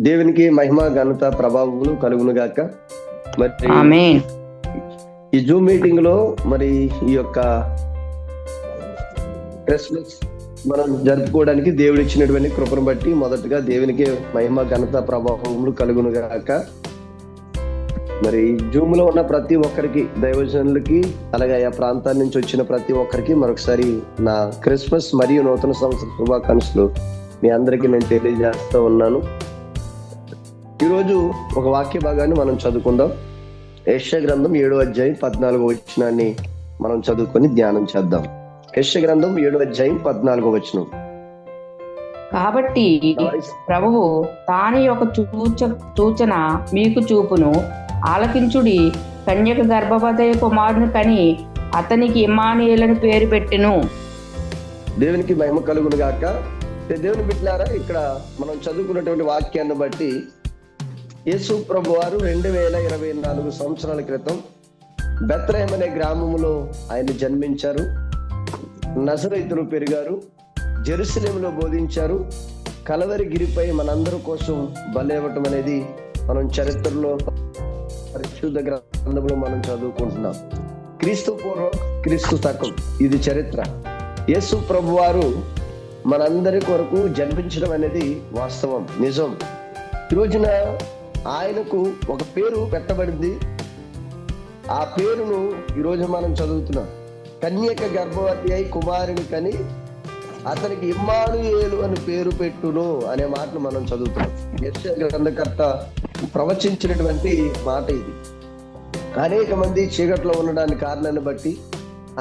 దేవునికి మహిమ ఘనత ప్రభావములు కలుగును గాక. మరి ఆమేన్. ఈ జూమ్ మీటింగ్ లో మరి ఈ యొక్క క్రిస్మస్ మనం జరుపుకోవడానికి దేవుడు ఇచ్చినటువంటి కృపను బట్టి మొదటగా దేవునికి మహిమ ఘనత ప్రభావములు కలుగును గాక. మరి జూమ్ లో ఉన్న ప్రతి ఒక్కరికి, దైవజనులకి, అలాగే ఆ ప్రాంతాల నుంచి వచ్చిన ప్రతి ఒక్కరికి మరొకసారి నా క్రిస్మస్ మరియు నూతన సంవత్సర శుభాకాంక్షలు మీ అందరికీ నేను తెలియజేస్తూ ఉన్నాను. ఈరోజు ఒక వాక్య భాగాన్ని మనం చదువుకుందాం. యెషయా గ్రంథం 7వ అధ్యాయం 14వ వచనాన్ని మనం చదువుకొని ధ్యానం చేద్దాం. యెషయా గ్రంథం 7వ అధ్యాయం 14వ వచనం. కాబట్టి ప్రభువు తాని యొక్క సూచన మీకు చూపును, ఆలకించుడి. కన్యక గర్భవతి కుమారుని కని అతనికి ఇమ్మానుయేలని పేరు పెట్టెను. దేవునికి మహిమ కలుగును గాక. దేవుని బిడ్డలారా, ఇక్కడ మనం చదువుకున్నటువంటి వాక్యాన్ని బట్టి యేసు ప్రభు వారు 2024 సంవత్సరాల క్రితం బెత్లెహేము అనే గ్రామములో ఆయన జన్మించారు. నజరేతులో పెరిగారు. జెరూసలేములో బోధించారు. కలవరి గిరిపై మనందరి కోసం బలివ్వటం అనేది మనం చరిత్రలో పరిశుద్ధ గ్రంథంలో మనం చదువుకుంటున్నాం. క్రీస్తు పూర్వం, క్రీస్తు శకం, ఇది చరిత్ర. యేసు ప్రభు వారు మనందరి కొరకు జన్మించడం అనేది వాస్తవం, నిజం. ఈ రోజున ఆయనకు ఒక పేరు పెట్టబడింది. ఆ పేరును ఈరోజు మనం చదువుతున్నాం. కన్యక గర్భవతి అయి కుమారుని కని అతనికి ఇమ్మానుయేలు అని పేరు పెట్టును అనే మాటను మనం చదువుతున్నాం. యెషయా గ్రంథకర్త ప్రవచించినటువంటి మాట ఇది. అనేక మంది చీకట్లో ఉండడానికి కారణాన్ని బట్టి,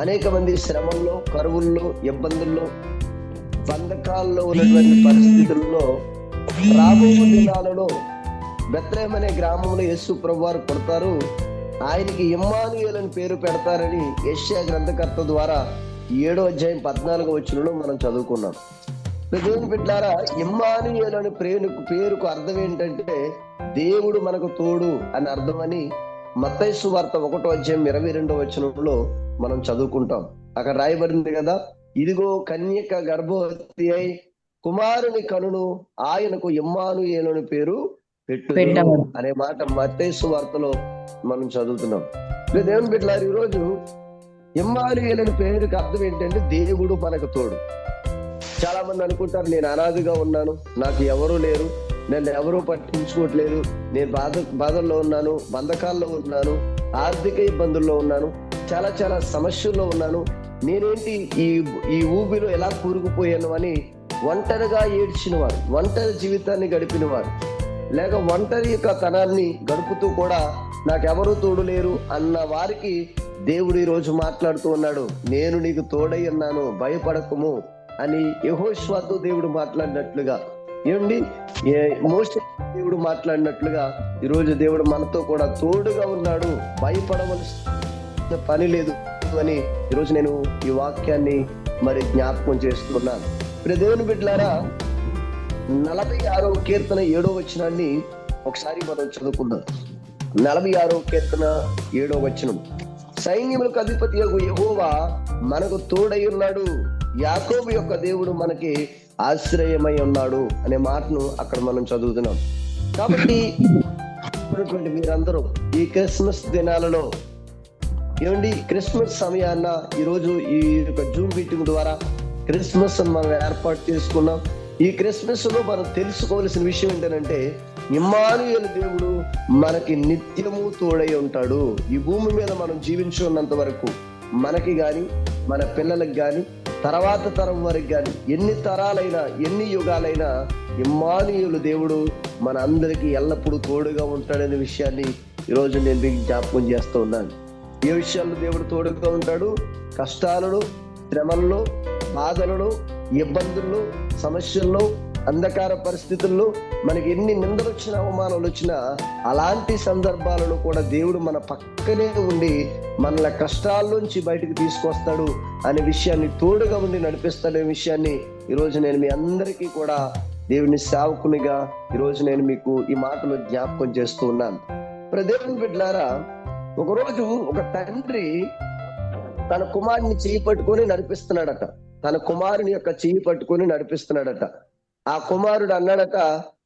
అనేక మంది శ్రమల్లో, కరువుల్లో, ఇబ్బందుల్లో, బంధకాల్లో ఉన్నటువంటి పరిస్థితుల్లో రాబో దినాలలో బెత్లెహేము అనే గ్రామంలో యేసు ప్రభు వారు పుడతారు. ఆయనకి ఇమ్మానుయేలు అని పేరు పెడతారని యెషయా గ్రంథకర్త ద్వారా 7వ అధ్యాయం 14వ వచనంలో మనం చదువుకున్నాం. దేవుని బిడ్డలారా, ఇమ్మానుయేలు అనే పేరుకు అర్థం ఏంటంటే దేవుడు మనకు తోడు అని అర్థమని మత్తయి సువార్త 1వ అధ్యాయం 22వ వచనంలో మనం చదువుకుంటాం. అక్కడ రాయబడింది కదా, ఇదిగో కన్యక గర్భవతి అయి కుమారుని కనును, ఆయనకు ఇమ్మానుయేలు అని పేరు పెట్టు అనే మాట మత్తయి సువార్తలో మనం చదువుతున్నాం. దేవుని బిడ్డలారా, ఈరోజు ఇమ్మానుయేలు అనే పేరుకి అర్థం ఏంటంటే దేవుడు మనకు తోడు. చాలా మంది అనుకుంటారు, నేను అనాథగా ఉన్నాను, నాకు ఎవరూ లేరు, నన్ను ఎవరూ పట్టించుకోవట్లేదు, నేను బాధల్లో ఉన్నాను, బంధకాల్లో ఉన్నాను, ఆర్థిక ఇబ్బందుల్లో ఉన్నాను, చాలా చాలా సమస్యల్లో ఉన్నాను, నేనేంటి ఈ ఊబిలో ఎలా కూరుకుపోయాను అని ఒంటరిగా ఏడ్చిన వారు, ఒంటరి జీవితాన్ని గడిపిన వారు, లేక ఒంటరి యొక్క తనాన్ని గడుపుతూ కూడా నాకెవరూ తోడు లేరు అన్న వారికి దేవుడు ఈ రోజు మాట్లాడుతూ ఉన్నాడు. నేను నీకు తోడై ఉన్నాను, భయపడకము అని యెహోషువతో దేవుడు మాట్లాడినట్లుగా, ఏమండి, మోషే దేవుడు మాట్లాడినట్లుగా ఈరోజు దేవుడు మనతో కూడా తోడుగా ఉన్నాడు, భయపడవలసిన పని లేదు అని ఈరోజు నేను ఈ వాక్యాన్ని మరి జ్ఞాపకం చేస్తున్నాను. ఇప్పుడు దేవుని బిడ్డలారా, 46వ కీర్తన 7వ వచనాన్ని ఒకసారి మనం చదువుకుందాం. 46వ కీర్తన 7వ వచనం. సైన్యములకు అధిపతి యెహోవా మనకు తోడై ఉన్నాడు, యాకోబు యొక్క దేవుడు మనకి ఆశ్రయమై ఉన్నాడు అనే మాటను అక్కడ మనం చదువుతున్నాం. కాబట్టి మీరందరూ ఈ క్రిస్మస్ దినాలలో, ఏమండి, క్రిస్మస్ సమయాన్న ఈరోజు ఈ యొక్క జూమ్ మీటింగ్ ద్వారా క్రిస్మస్ మనం ఏర్పాటు చేసుకున్నాం. ఈ క్రిస్మస్ లో మనం తెలుసుకోవాల్సిన విషయం ఏంటంటే, ఇమ్మానుయేలు దేవుడు మనకి నిత్యము తోడై ఉంటాడు. ఈ భూమి మీద మనం జీవించున్నంత వరకు మనకి గాని, మన పిల్లలకు గాని, తర్వాత తరం వరకు గాని, ఎన్ని తరాలైనా, ఎన్ని యుగాలైనా ఇమ్మానుయేలు దేవుడు మన అందరికీ ఎల్లప్పుడూ తోడుగా ఉంటాడనే విషయాన్ని ఈరోజు నేను మీకు జ్ఞాపకం చేస్తూ ఉన్నాను. ఏ విషయాల్లో దేవుడు తోడుగా ఉంటాడు? కష్టాలలో, శ్రమల్లో, బాధలలో, ఇబ్బందుల్లో, సమస్యల్లో, అంధకార పరిస్థితుల్లో మనకి ఎన్ని నిందలు వచ్చినా, అవమానాలు వచ్చినా, అలాంటి సందర్భాలలో కూడా దేవుడు మన పక్కనే ఉండి మనల కష్టాల్లోంచి బయటకు తీసుకొస్తాడు అనే విషయాన్ని, తోడుగా ఉండి నడిపిస్తాడనే విషయాన్ని ఈరోజు నేను మీ అందరికీ కూడా దేవుని సేవకునిగా ఈరోజు నేను మీకు ఈ మాటలు జ్ఞాపకం చేస్తూ ఉన్నాను. దేవుని బిడ్డలారా, ఒకరోజు ఒక తండ్రి తన కుమారుని చెయ్యి పట్టుకొని నడిపిస్తున్నాడట. తన కుమారుని యొక్క చెయ్యి పట్టుకొని నడిపిస్తున్నాడట. ఆ కుమారుడు అన్నాడట,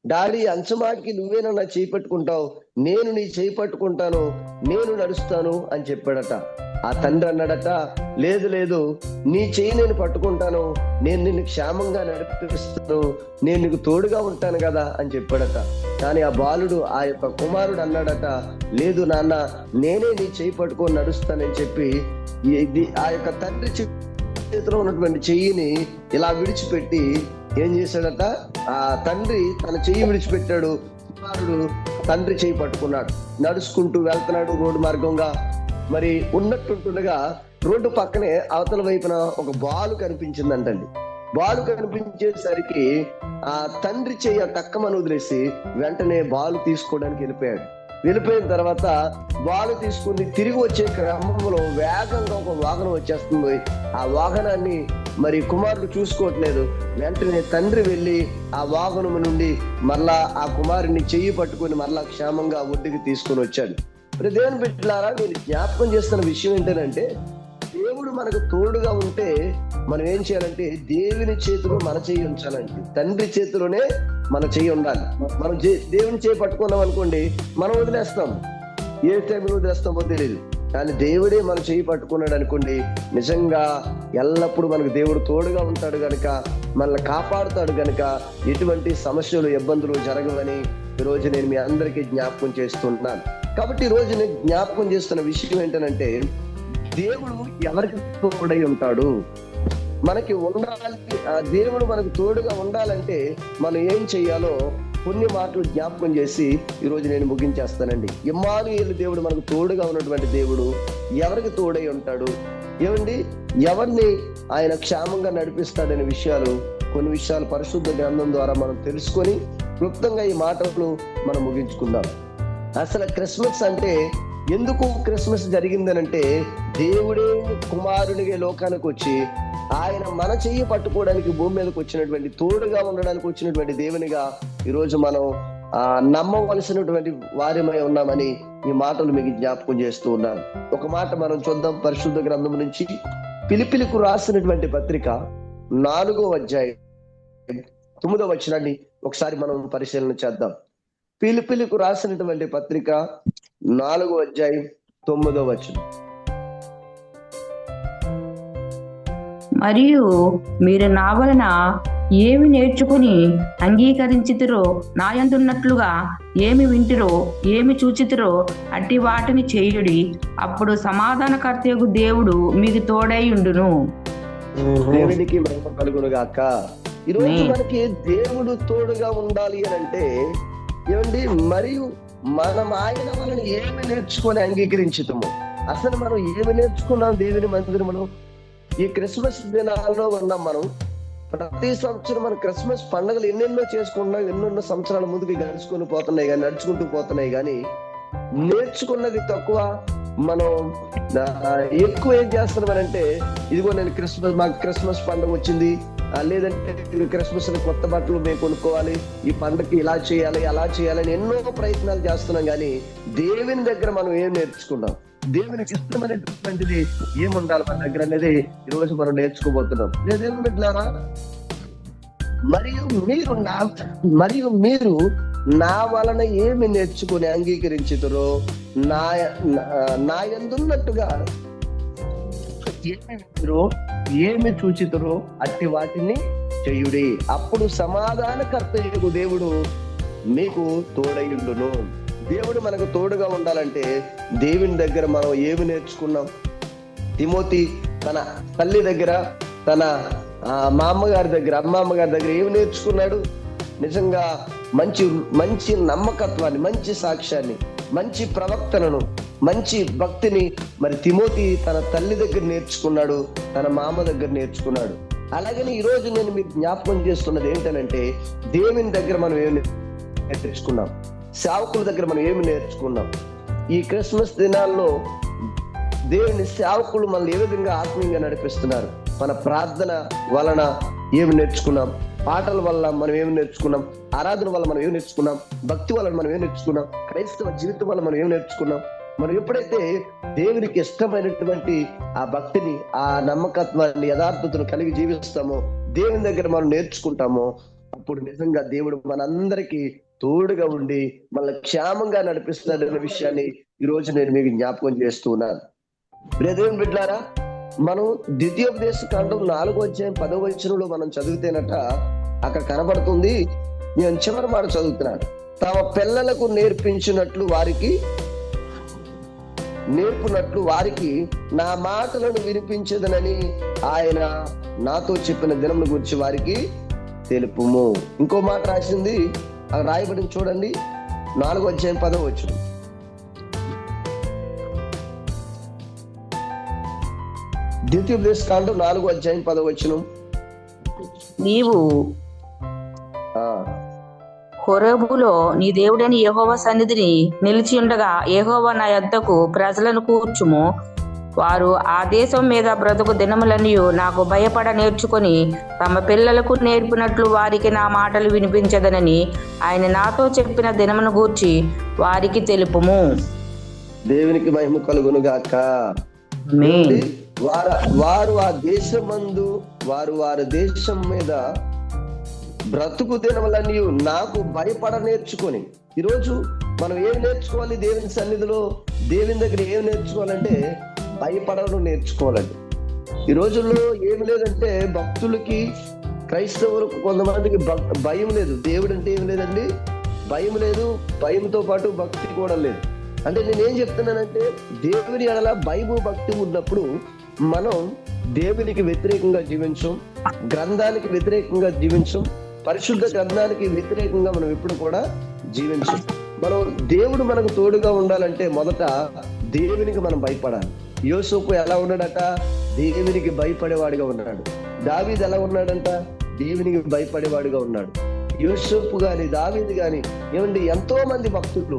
డాడీ అంచమాటికి నువ్వేనన్నా చేయి పట్టుకుంటావు, నేను నీ చేయి పట్టుకుంటాను, నేను నడుస్తాను అని చెప్పాడట. ఆ తండ్రి అన్నాడట, లేదు లేదు, నీ చేయి నేను పట్టుకుంటాను, నేను నిన్ను క్షేమంగా నడిపిస్తాను, నేను నీకు తోడుగా ఉంటాను కదా అని చెప్పాడట. కానీ ఆ బాలుడు, ఆ యొక్క కుమారుడు అన్నాడట, లేదు నాన్న, నేనే నీ చేయి పట్టుకొని నడుస్తానని చెప్పి ఆ యొక్క తండ్రి చేతిలో ఉన్నటువంటి చెయ్యిని ఇలా విడిచిపెట్టి ఏం చేశాడట, ఆ తండ్రి తన చెయ్యి విడిచిపెట్టాడు, కుమారుడు తండ్రి చెయ్యి పట్టుకున్నాడు, నడుచుకుంటూ వెళ్తున్నాడు రోడ్డు మార్గంగా. మరి ఉన్నట్టుండగా రోడ్డు పక్కనే అవతల వైపున ఒక బాలు కనిపించిందంటండి. బాలు కనిపించేసరికి ఆ తండ్రి చెయ్యి టక్కమని వదిలేసి వెంటనే బాలు తీసుకోవడానికి వెళ్ళిపోయిన తర్వాత బాలు తీసుకుని తిరిగి వచ్చే క్రమంలో వేగంగా ఒక వాహనం వచ్చేస్తుంది. ఆ వాహనాన్ని మరి కుమారుడు చూసుకోవట్లేదు. వెంటనే తండ్రి వెళ్ళి ఆ వాహనం నుండి మరలా ఆ కుమారుడిని చెయ్యి పట్టుకుని మరలా క్షేమంగా ఒడ్డుకి తీసుకొని వచ్చాడు. దేవుని బిడ్డలారా, నేను జ్ఞాపకం చేస్తున్న విషయం ఏంటంటే, దేవుడు మనకు తోడుగా ఉంటే మనం ఏం చేయాలంటే దేవుని చేతిలో మన చెయ్యి ఉంచాలండి. తండ్రి చేతిలోనే మన చెయ్యి ఉండాలి. మనం దేవుని చేయి పట్టుకున్నాం అనుకోండి, మనం వదిలేస్తాం, ఏ టైంలో వదిలేస్తామో తెలియదు. కానీ దేవుడే మన చెయ్యి పట్టుకున్నాడు అనుకోండి, నిజంగా ఎల్లప్పుడూ మనకు దేవుడు తోడుగా ఉంటాడు గనుక, మనల్ని కాపాడుతాడు గనుక ఎటువంటి సమస్యలు ఇబ్బందులు జరగవని ఈరోజు నేను మీ అందరికీ జ్ఞాపకం చేస్తున్నాను. కాబట్టి ఈరోజు నేను జ్ఞాపకం చేస్తున్న విషయం ఏంటంటే, దేవుడు ఎవరికి తోడై ఉంటాడు, మనకి ఉండాలి. దేవుడు మనకు తోడుగా ఉండాలంటే మనం ఏం చెయ్యాలో కొన్ని మాటలు జ్ఞాపకం చేసి ఈరోజు నేను ముగించేస్తానండి. ఇమ్మానుయేలు దేవుడు మనకు తోడుగా ఉన్నటువంటి దేవుడు ఎవరికి తోడై ఉంటాడు, ఏమండి, ఎవరిని ఆయన క్షేమంగా నడిపిస్తాడనే విషయాలు, కొన్ని విషయాలు పరిశుద్ధ గ్రంథం ద్వారా మనం తెలుసుకొని క్లుప్తంగా ఈ మాటలు మనం ముగించుకుందాం. అసలు క్రిస్మస్ అంటే ఎందుకు క్రిస్మస్ జరిగిందనంటే, దేవుడే కుమారునిగా లోకానికి వచ్చి ఆయన మన చెయ్యి పట్టుకోవడానికి భూమి మీదకి వచ్చినటువంటి, తోడుగా ఉండడానికి వచ్చినటువంటి దేవునిగా ఈరోజు మనం నమ్మవలసినటువంటి వారిమై ఉన్నామని ఈ మాటలు మీకు జ్ఞాపకం చేస్తూ ఉన్నాను. ఒక మాట మనం చూద్దాం పరిశుద్ధ గ్రంథం నుంచి. ఫిలిప్పీలకు రాసినటువంటి పత్రిక 4వ అధ్యాయం 9వ వచనాన్ని ఒకసారి మనం పరిశీలన చేద్దాం. ఫిలిప్పీలకు రాసినటువంటి పత్రిక 4వ అధ్యాయం 9వ వచనం. మరియు మీరు నా వలన ఏమి నేర్చుకుని అంగీకరించితిరో, నా యందున్నట్లుగా ఏమి వింటిరో, ఏమి చూచితిరో అట్టి వాటిని చేయుడి, అప్పుడు సమాధానకర్తయగు దేవుడు మీకు తోడై ఉండును. దేవునికి మహిమ కలుగును గాక. ఈరోజు మనకి దేవుడు తోడుగా ఉండాలి అని అంటే ఏమండి, మరియు మనం ఆయన వలన ఏమి నేర్చుకొని అంగీకరించుతాము. అసలు మనం ఏమి నేర్చుకున్నాం దేవుని మందిరంలో? ఈ క్రిస్మస్ దినాల్లో ఉన్నాం మనం. ప్రతి సంవత్సరం మన క్రిస్మస్ పండుగలు ఎన్నెన్నో చేసుకుంటున్నాం, ఎన్నెన్నో సంవత్సరాల ముందుకు గడుచుకొని పోతున్నాయి కానీ, నడుచుకుంటూ పోతున్నాయి కానీ నేర్చుకున్నది తక్కువ. మనం ఎక్కువ ఏం చేస్తున్నామనంటే, ఇదిగో నేను మాకు క్రిస్మస్ పండుగ వచ్చింది, లేదంటే క్రిస్మస్ కొత్త బట్టలు మేము కొనుక్కోవాలి, ఈ పండుగకి ఇలా చేయాలి అలా చేయాలని ఎన్నో ప్రయత్నాలు చేస్తున్నాం. కానీ దేవుని దగ్గర మనం ఏం నేర్చుకున్నాం, దేవునికి ఇష్టమైనటువంటిది ఏముండాలి మన దగ్గర అనేది ఈరోజు మనం నేర్చుకోబోతున్నాం. దేవుని బిడ్డలారా, మరియు మీరు నా వలన ఏమి నేర్చుకుని అంగీకరించుతారో, నా యందున్నట్టుగా ఏమి వింటురో, ఏమి చూచితురో అట్టి వాటిని చేయుడి, అప్పుడు సమాధానకర్తయగు దేవుడు మీకు తోడయుండును. దేవుడు మనకు తోడుగా ఉండాలంటే దేవుని దగ్గర మనం ఏమి నేర్చుకున్నాం? తిమోతి తన తల్లి దగ్గర, తన మా అమ్మగారి దగ్గర, అమ్మగారి దగ్గర ఏమి నేర్చుకున్నాడు? నిజంగా మంచి నమ్మకత్వాన్ని, మంచి సాక్ష్యాన్ని, మంచి ప్రవక్తలను, మంచి భక్తిని మరి తిమోతి తన తల్లి దగ్గర నేర్చుకున్నాడు, తన మామ దగ్గర నేర్చుకున్నాడు. అలాగని ఈ రోజు నేను మీకు జ్ఞాపకం చేస్తున్నది ఏంటనంటే, దేవుని దగ్గర మనం ఏమి నేర్చుకున్నాం, సేవకుల దగ్గర మనం ఏమి నేర్చుకున్నాం. ఈ క్రిస్మస్ దినాల్లో దేవుని సేవకులు మనల్ని ఏ విధంగా ఆత్మీయంగా నడిపిస్తున్నారు, మన ప్రార్థన వలన ఏమి నేర్చుకున్నాం, పాటల వల్ల మనం ఏమి నేర్చుకున్నాం, ఆరాధన వల్ల మనం ఏమి నేర్చుకున్నాం, భక్తి వల్ల మనం ఏమి నేర్చుకున్నాం, క్రైస్తవ జీవితం వల్ల మనం ఏమి నేర్చుకున్నాం. మనం ఎప్పుడైతే దేవునికి ఇష్టమైనటువంటి ఆ భక్తిని, ఆ నమ్మకత్వాన్ని, యథార్థతను కలిగి జీవిస్తామో, దేవుని దగ్గర మనం నేర్చుకుంటామో, అప్పుడు నిజంగా దేవుడు మనందరికీ తోడుగా ఉండి మనల్ని క్షేమంగా నడిపిస్తాడనే విషయాన్ని ఈ రోజు నేను మీకు జ్ఞాపకం చేస్తూ ఉన్నాను. దేవుని బిడ్డలారా, మనం ద్వితీయోపదేశ కాండం 4:10 మనం చదివితేనట అక్కడ కనబడుతుంది. నేను చివరి మాట చదువుతున్నాను. తమ పిల్లలకు నేర్పునట్లు వారికి నా మాటలను వినిపించదనని ఆయన నాతో చెప్పిన దినమును గురించి వారికి తెలుపుము. ఇంకో మాట రాసింది, అక్కడ రాయబడింది చూడండి, 4:10. ద్వితీయోపదేశ కాండం 4:10. నీవు హోరేబులో నీ దేవుడైన యెహోవా సన్నిధిని నిలిచి ఉండగా యెహోవా నా యొద్దకు ప్రజలను కూర్చుము. వారు ఆ దేశం మీద బ్రతుకు దినములన్నీ నాకు భయపడ నేర్చుకొని తమ పిల్లలకు నేర్పినట్లు వారికి నా మాటలు వినిపించదనని ఆయన నాతో చెప్పిన దినమును గూర్చి వారికి తెలుపుము. దేవునికి మహిమ కలుగును గాక. ఆమేన్. వారు ఆ దేశమందు వారి దేశం మీద బ్రతుకు దినములన్నీ నాకు భయపడ నేర్చుకొని. ఈరోజు మనం ఏం నేర్చుకోవాలి? దేవుని సన్నిధిలో, దేవుని దగ్గర ఏం నేర్చుకోవాలంటే భయపడడం నేర్చుకోవాలండి. ఈ రోజుల్లో ఏమి లేదంటే భక్తులకి, క్రైస్తవులకు కొంతమందికి భయం లేదు. దేవుడు అంటే ఏమి లేదండి, భయం లేదు. భయంతో పాటు భక్తి కూడా లేదు. అంటే నేనేం చెప్తున్నానంటే, దేవుని ఎడల భయము భక్తి ఉన్నప్పుడు మనం దేవునికి వ్యతిరేకంగా జీవించం, గ్రంథానికి వ్యతిరేకంగా జీవించం, పరిశుద్ధ గ్రంథానికి వ్యతిరేకంగా మనం ఎప్పుడు కూడా జీవించం. మనం దేవుడు మనకు తోడుగా ఉండాలంటే మొదట దేవునికి మనం భయపడాలి. యోసేపు ఎలా ఉన్నాడట? దేవునికి భయపడేవాడిగా ఉన్నాడు. దావీదు ఎలా ఉన్నాడంట? దేవునికి భయపడేవాడిగా ఉన్నాడు. యోసేపు గాని, దావీదు గాని, ఏమండి, ఎంతో మంది భక్తులు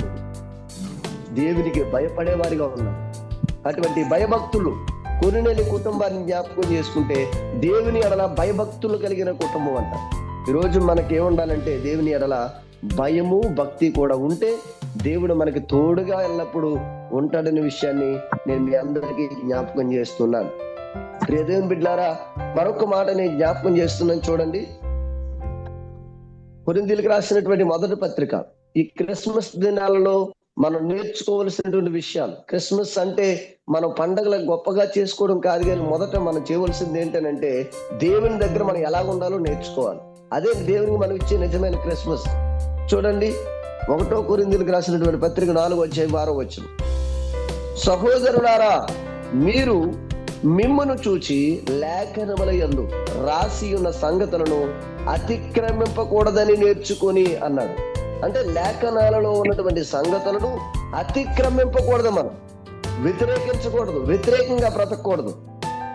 దేవునికి భయపడేవారిగా ఉన్నారు. అటువంటి భయభక్తులు కొర్నేలి కుటుంబాన్ని జ్ఞాపకం చేసుకుంటే దేవుని ఎడల భయభక్తులు కలిగిన కుటుంబం అంట. ఈరోజు మనకి ఏముండాలంటే దేవుని ఎడల భయము భక్తి కూడా ఉంటే దేవుడు మనకి తోడుగా ఎల్లప్పుడూ ఉంటాడనే విషయాన్ని నేను మీ అందరికీ జ్ఞాపకం చేస్తున్నాను. ప్రియ దేవుని బిడ్డలారా, మరొక మాట నేను జ్ఞాపకం చేస్తున్నాను చూడండి. కొరింథీయులకు రాసినటువంటి మొదటి పత్రిక. ఈ క్రిస్మస్ దినాలలో మనం నేర్చుకోవలసినటువంటి విషయాలు. క్రిస్మస్ అంటే మనం పండగలు గొప్పగా చేసుకోవడం కాదు, కానీ మొదట మనం చేయవలసింది ఏంటంటే దేవుని దగ్గర మనం ఎలా ఉండాలో నేర్చుకోవాలి. అదే దేవునికి మనం ఇచ్చే నిజమైన క్రిస్మస్. చూడండి, 1 కొరింథీయులకు రాసినటువంటి పత్రిక 4:6. సహోదరులారా, మీరు మిమ్మును చూచి లేఖనముల యందు రాసి ఉన్న సంగతులను అతిక్రమింపకూడదని నేర్చుకొని అన్నాడు. అంటే లేఖనాలలో ఉన్నటువంటి సంగతులను అతిక్రమింపకూడదు, మనం వ్యతిరేకించకూడదు, వ్యతిరేకంగా బ్రతకూడదు.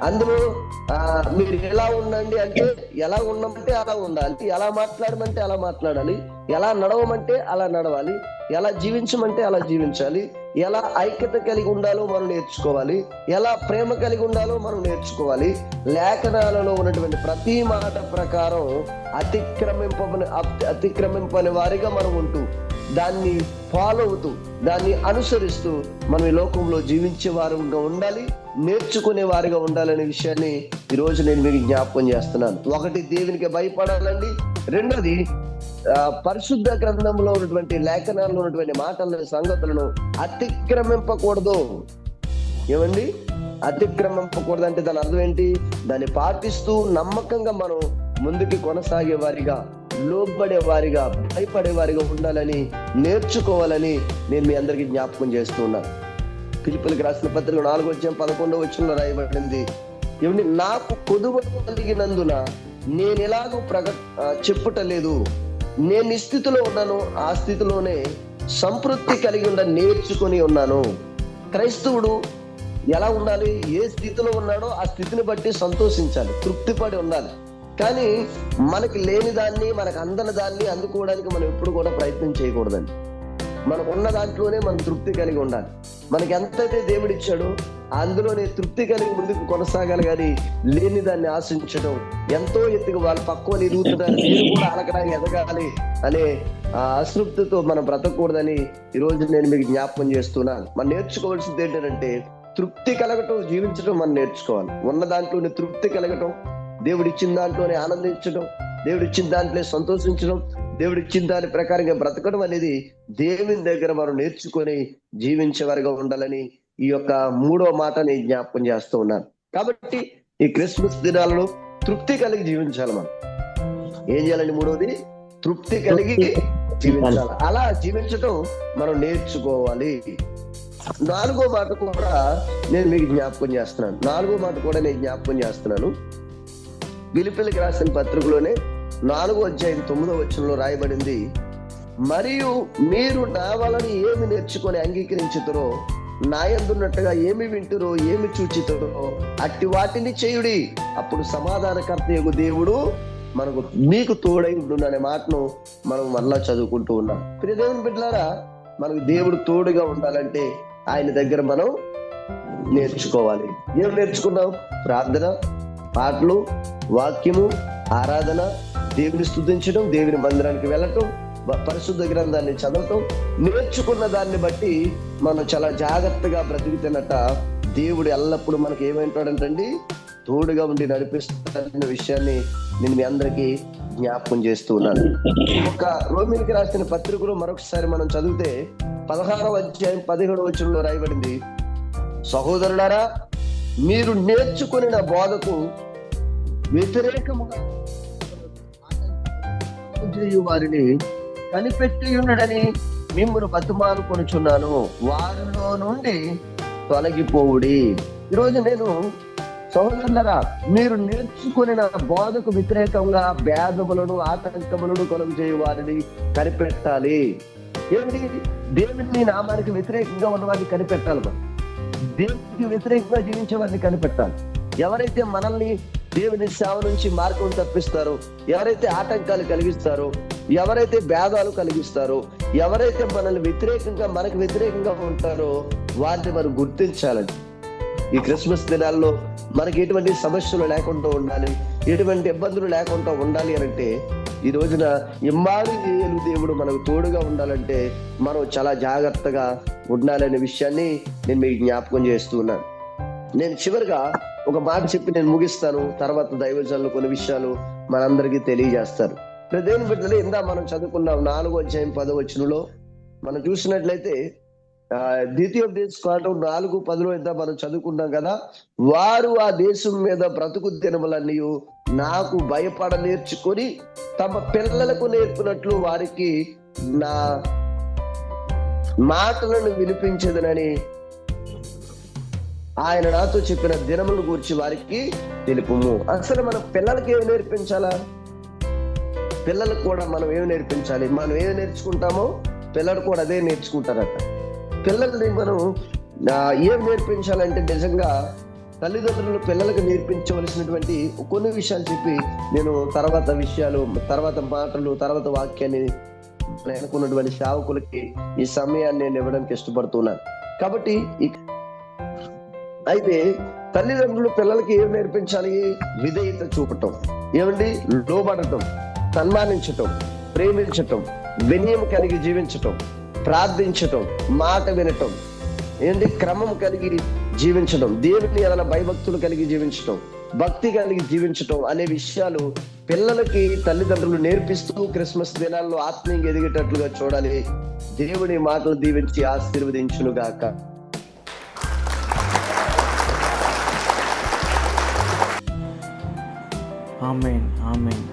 అందులో మీరు ఎలా ఉండండి అంటే ఎలా ఉండమంటే అలా ఉండాలి, ఎలా మాట్లాడమంటే అలా మాట్లాడాలి, ఎలా నడవమంటే అలా నడవాలి, ఎలా జీవించమంటే అలా జీవించాలి, ఎలా ఐక్యత కలిగి ఉండాలో మనం నేర్చుకోవాలి, ఎలా ప్రేమ కలిగి ఉండాలో మనం నేర్చుకోవాలి. లేఖనాలలో ఉన్నటువంటి ప్రతి మాట ప్రకారం అతిక్రమింపని వారిగా మనం ఉంటూ, దాన్ని ఫాలో అవుతూ, దాన్ని అనుసరిస్తూ మనం ఈ లోకంలో జీవించే వారిగా ఉండాలి, నేర్చుకునే వారిగా ఉండాలనే విషయాన్ని ఈరోజు నేను మీకు జ్ఞాపకం చేస్తున్నాను. ఒకటి, దేవునికి భయపడాలండి. రెండోది, పరిశుద్ధ గ్రంథంలో ఉన్నటువంటి లేఖనాల్లో ఉన్నటువంటి మాటల సంగతులను అతిక్రమింపకూడదు. ఏమండి, అతిక్రమింపకూడదు అంటే దాని అర్థం ఏంటి? దాన్ని పాటిస్తూ నమ్మకంగా మనం ముందుకు కొనసాగే వారిగా, లోబడే వారిగా, భయపడే వారిగా ఉండాలని, నేర్చుకోవాలని నేను మీ అందరికీ జ్ఞాపకం చేస్తూ ఉన్నాను. ఫిలిప్పీయులకు రాసిన పత్రిక 4:11 రాయబడింది, ఏమండి, నాకు కొదువ కలిగినందున నేను ఎలాగో చెప్పుటలేదు. నేను ఈ స్థితిలో ఉన్నాను, ఆ స్థితిలోనే సంతృప్తి కలిగి ఉండ నేర్చుకొని ఉన్నాను. క్రైస్తవుడు ఎలా ఉండాలి? ఏ స్థితిలో ఉన్నాడో ఆ స్థితిని బట్టి సంతోషించాలి, తృప్తిపడి ఉండాలి. కానీ మనకి లేని దాన్ని, మనకు అందని దాన్ని అందుకోవడానికి మనం ఎప్పుడు కూడా ప్రయత్నం చేయకూడదండి. మనకు ఉన్న దాంట్లోనే మనం తృప్తి కలిగి ఉండాలి. మనకి ఎంతైతే దేవుడు ఇచ్చాడో అందులోనే తృప్తి కలిగి ముందుకు కొనసాగాలి. కానీ లేని దాన్ని ఆశించడం, ఎంతో ఎత్తుగా వాళ్ళు పక్కువని ఎదుగుతున్నారు, నేను కూడా అలకడానికి ఎదగాలి అనే అసృప్తితో మనం బ్రతకూడదని ఈరోజు నేను మీకు జ్ఞాపకం చేస్తున్నాను. మనం నేర్చుకోవాల్సింది ఏంటంటే తృప్తి కలగటం, జీవించడం మనం నేర్చుకోవాలి. ఉన్న దాంట్లోనే తృప్తి కలగటం, దేవుడు ఇచ్చిన దాంట్లోనే ఆనందించడం, దేవుడు ఇచ్చిన దాంట్లో సంతోషించడం, దేవుడు ఇచ్చిన దాని ప్రకారంగా బ్రతకడం అనేది దేవుని దగ్గర మనం నేర్చుకొని జీవించేవారుగా ఉండాలని ఈ యొక్క 3వ మాట నేను జ్ఞాపకం చేస్తూ ఉన్నాను. కాబట్టి ఈ క్రిస్మస్ దినాలలో తృప్తి కలిగి జీవించాలి. మనం ఏం చేయాలండి? 3వది తృప్తి కలిగి జీవించాలి. అలా జీవించడం మనం నేర్చుకోవాలి. 4వ మాట కూడా నేను మీకు జ్ఞాపకం చేస్తున్నాను. 4వ మాట కూడా నేను జ్ఞాపకం చేస్తున్నాను. ఫిలిప్పీయులకు రాసిన పత్రికలోనే 4వ అధ్యాయం 9వ వచనంలో రాయబడింది, మరియు మీరు నా వలన ఏమి నేర్చుకొని అంగీకరించుతారో, నా యందున్నట్టుగా ఏమి వింటురో, ఏమి చూచితురో అట్టి వాటిని చేయుడి, అప్పుడు సమాధానకర్తయగు దేవుడు మీకు తోడై ఉండును అనే మాటను మనం మరలా చదువుకుంటూ ఉన్నాం. ప్రియ దేవుని బిడ్డలారా, మనకు దేవుడు తోడుగా ఉండాలంటే ఆయన దగ్గర మనం నేర్చుకోవాలి. ఏం నేర్చుకున్నాం? ప్రార్థన, పాటలు, వాక్యము, ఆరాధన, దేవుని స్తుతించడం, దేవుని మందిరానికి వెళ్ళటం, పరిశుద్ధ గ్రంథాన్ని చదవటం. నేర్చుకున్న దాన్ని బట్టి మనం చాలా జాగ్రత్తగా బ్రతికితేనట దేవుడు ఎల్లప్పుడూ మనకి ఏమంటాడంటండి? తోడుగా ఉండి నడిపిస్తున్న విషయాన్ని నేను మీ అందరికీ జ్ఞాపకం చేస్తూ ఉన్నాను. ఒక రోమిలికి రాసిన పత్రికలో మరొకసారి మనం చదివితే 16వ అధ్యాయం 17వ వచనంలో రాయబడింది, సహోదరులారా, మీరు నేర్చుకుని నా బోధకు వ్యతిరేకముగా వారిని కనిపెట్టి ఉండడని మిమ్మల్ని బతిమాలుకొనుచున్నాను, వారిలో నుండి తొలగిపోవుడి. ఈరోజు నేను, సహోదరులారా, మీరు నేర్చుకుని నా బోధకు వ్యతిరేకంగా భేదములను, ఆటంకములను కలుగు చేయ వారిని కనిపెట్టాలి. ఏమిటి? దేవుని నామానికి వ్యతిరేకంగా ఉన్న వారిని కనిపెట్టాలి. మనం దేవునికి వ్యతిరేకంగా జీవించే వారిని కనిపెట్టాలి. ఎవరైతే మనల్ని దేవుని సేవ నుంచి మార్గం తప్పిస్తారో, ఎవరైతే ఆటంకాలు కలిగిస్తారో, ఎవరైతే భేదాలు కలిగిస్తారో, ఎవరైతే మనకు వ్యతిరేకంగా ఉంటారో వారిని మనం గుర్తించాలండి. ఈ క్రిస్మస్ దినాల్లో మనకి ఎటువంటి సమస్యలు లేకుండా ఉండాలి, ఎటువంటి ఇబ్బందులు లేకుండా ఉండాలి అంటే, ఈ రోజున ఇమ్మానుయేలు దేవుడు మనకు తోడుగా ఉండాలంటే మనం చాలా జాగ్రత్తగా ఉండాలనే విషయాన్ని నేను మీకు జ్ఞాపకం చేస్తూ ఉన్నాను. నేను చివరిగా ఒక మాట చెప్పి నేను ముగిస్తాను. తర్వాత దైవజనులు కొన్ని విషయాలు మనందరికీ తెలియజేస్తారు. దేవుని బిడ్డలు, ఇందా మనం చదువుకున్నాం 4వ అధ్యాయం 10వ వచనంలో మనం చూసినట్లయితే, ద్వితీయోపదేశకాండం 4:10 ఇందా మనం చదువుకున్నాం కదా, వారు ఆ దేశం మీద బ్రతుకు దినములన్నీ నాకు భయపడ నేర్చుకొని తమ పిల్లలకు నేర్పినట్లు వారికి నా మాటలను వినిపించదనని ఆయన నాతో చెప్పిన దినముల గురించి వారికి తెలుపుము. అసలు మన పిల్లలకి ఏమి నేర్పించాలా? పిల్లలకు కూడా మనం ఏమి నేర్పించాలి? మనం ఏమి నేర్చుకుంటామో పిల్లలు కూడా అదే నేర్చుకుంటారట. పిల్లల్ని మనం ఏం నేర్పించాలంటే, నిజంగా తల్లిదండ్రులు పిల్లలకు నేర్పించవలసినటువంటి కొన్ని విషయాలు చెప్పి నేను తర్వాత మాటలు, తర్వాత వాక్యాన్ని అనుకున్నటువంటి సేవకులకి ఈ సమయాన్ని నేను ఇవ్వడానికి ఇష్టపడుతున్నాను. కాబట్టి అయితే తల్లిదండ్రులు పిల్లలకి ఏం నేర్పించాలి? విధేయత చూపటం, ఏమండి, లోబడటం, సన్మానించటం, ప్రేమించటం, వినయం కలిగి జీవించటం, ప్రార్థించటం, మాట వినటం, ఏంటి, క్రమం కలిగి జీవించడం, దేవుని ఎడల భయభక్తులు కలిగి జీవించటం, భక్తి కలిగి జీవించటం అనే విషయాలు పిల్లలకి తల్లిదండ్రులు నేర్పిస్తూ క్రిస్మస్ దినాల్లో ఆత్మీయంగా ఎదిగేటట్లుగా చూడాలి. దేవుని మాటలు దీవించి ఆశీర్వదించును గాక. ఆమేన్, ఆమేన్.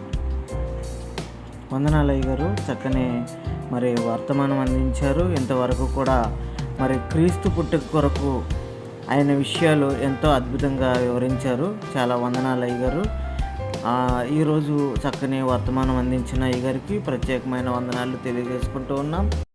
వందనాలు అయ్య గారు, చక్కని మరి వర్తమానం అందించారు. ఇంతవరకు కూడా మరి క్రీస్తు పుట్టుక కొరకు ఆయన విషయాలు ఎంతో అద్భుతంగా వివరించారు. చాలా వందనాలు అయ్య గారు. ఈరోజు చక్కని వర్తమానం అందించిన అయ్య గారికి ప్రత్యేకమైన వందనాలు తెలియజేసుకుంటూ ఉన్నాం.